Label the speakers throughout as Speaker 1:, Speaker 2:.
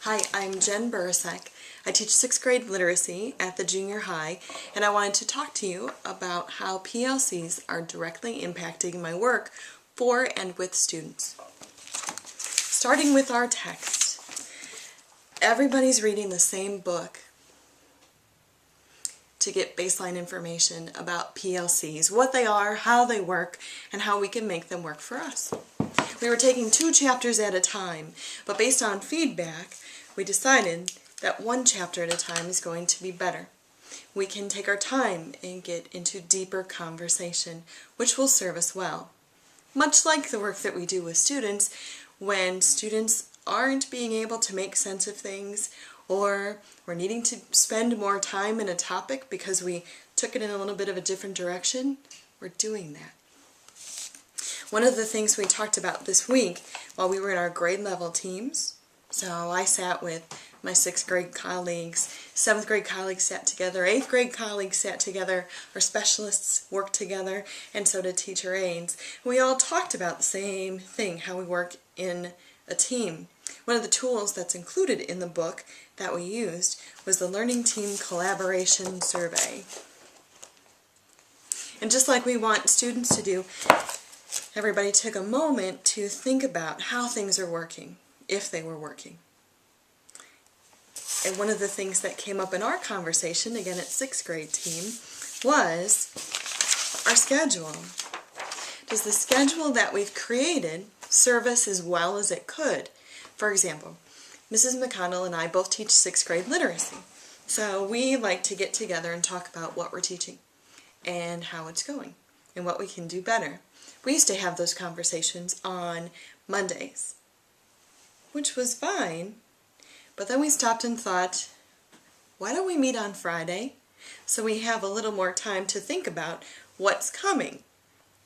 Speaker 1: Hi, I'm Jen Burasek. I teach 6th grade literacy at the junior high, and I wanted to talk to you about how PLCs are directly impacting my work for and with students. Starting with our text. Everybody's reading the same book to get baseline information about PLCs, what they are, how they work, and how we can make them work for us. We were taking 2 chapters at a time, but based on feedback, we decided that 1 chapter at a time is going to be better. We can take our time and get into deeper conversation, which will serve us well. Much like the work that we do with students, when students aren't being able to make sense of things, or we're needing to spend more time in a topic because we took it in a little bit of a different direction, we're doing that. One of the things we talked about this week while we were in our grade level teams, so I sat with my 6th grade colleagues, 7th grade colleagues sat together, 8th grade colleagues sat together, our specialists worked together, and so did teacher aides. We all talked about the same thing, how we work in a team. One of the tools that's included in the book that we used was the Learning Team Collaboration Survey. And just like we want students to do, everybody took a moment to think about how things are working, if they were working. And one of the things that came up in our conversation, again at 6th grade team, was our schedule. Does the schedule that we've created serve us as well as it could? For example, Mrs. McConnell and I both teach 6th grade literacy. So we like to get together and talk about what we're teaching and how it's going and what we can do better. We used to have those conversations on Mondays, which was fine, but then we stopped and thought, why don't we meet on Friday so we have a little more time to think about what's coming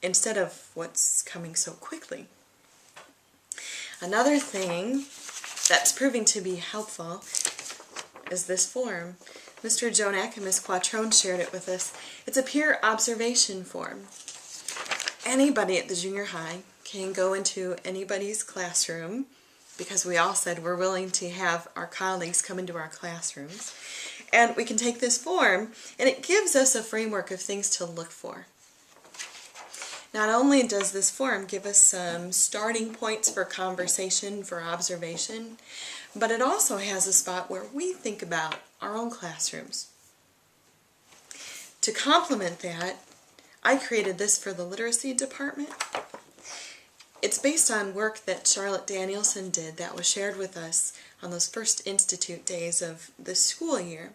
Speaker 1: instead of what's coming so quickly. Another thing that's proving to be helpful is this form. Mr. Jonak and Ms. Quattrone shared it with us. It's a peer observation form. Anybody at the junior high can go into anybody's classroom, because we all said we're willing to have our colleagues come into our classrooms, and we can take this form and it gives us a framework of things to look for. Not only does this form give us some starting points for conversation, for observation, but it also has a spot where we think about our own classrooms. To complement that, I created this for the literacy department. It's based on work that Charlotte Danielson did that was shared with us on those first Institute days of the school year.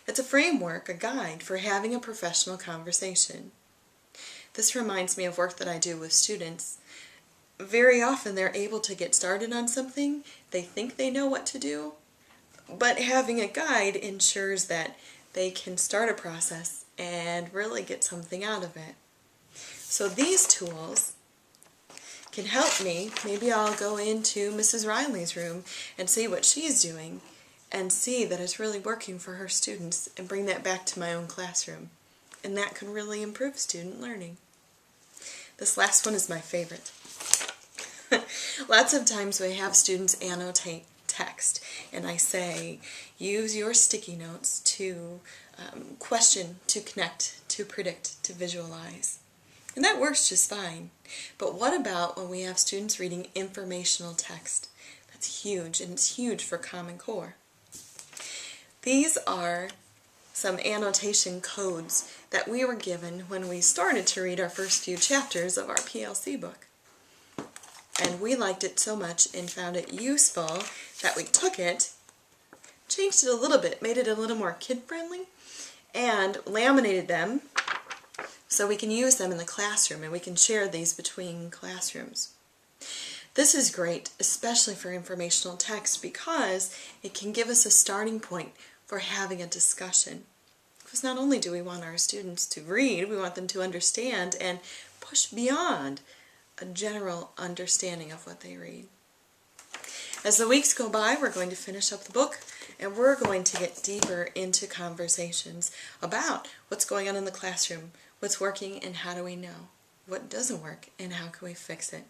Speaker 1: It's a framework, a guide for having a professional conversation. This reminds me of work that I do with students. Very often they're able to get started on something, they think they know what to do, but having a guide ensures that they can start a process and really get something out of it. So these tools can help me. Maybe I'll go into Mrs. Riley's room and see what she's doing and see that it's really working for her students and bring that back to my own classroom. And that can really improve student learning. This last one is my favorite. Lots of times we have students annotate text, and I say, use your sticky notes to question, to connect, to predict, to visualize. And that works just fine. But what about when we have students reading informational text? That's huge, and it's huge for Common Core. These are some annotation codes that we were given when we started to read our first few chapters of our PLC book. And we liked it so much and found it useful that we took it, changed it a little bit, made it a little more kid-friendly, and laminated them so we can use them in the classroom and we can share these between classrooms. This is great, especially for informational text, because it can give us a starting point for having a discussion. Because not only do we want our students to read, we want them to understand and push beyond a general understanding of what they read. As the weeks go by, we're going to finish up the book, and we're going to get deeper into conversations about what's going on in the classroom, what's working and how do we know, what doesn't work and how can we fix it.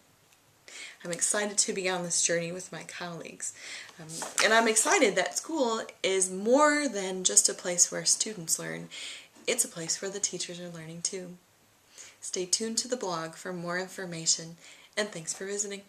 Speaker 1: I'm excited to be on this journey with my colleagues. And I'm excited that school is more than just a place where students learn. It's a place where the teachers are learning too. Stay tuned to the blog for more information, and thanks for visiting.